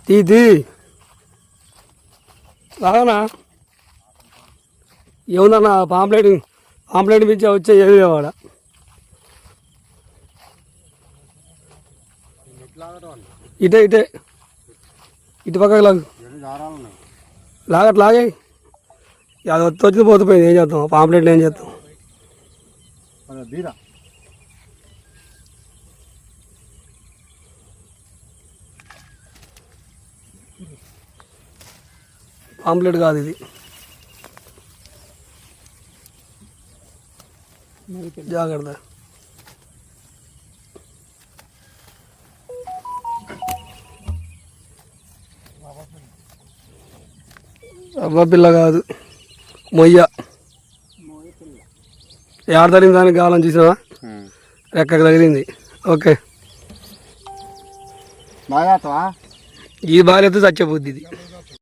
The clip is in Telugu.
తీ లాగానా ఏముందన్న పాంప్లెట్ మించి వచ్చే ఏమి లేవాడ ఇటే ఇటు పక్కకి లాగే అది వచ్చింది పోతుపోయింది. ఏం చేస్తాం పాంప్లెట్లు ఏం చేస్తాం. పాంప్లెట్ కాదు ఇది, జాగ్రత్త. అవ్వ పిల్ల కాదు, మొయ్య. ఏడ తగిలింది దానికి కావాలని చూసినావా, రెక్కకు తగిలింది. ఓకే, ఈ బాగా చచ్చే బుద్ధి ఇది.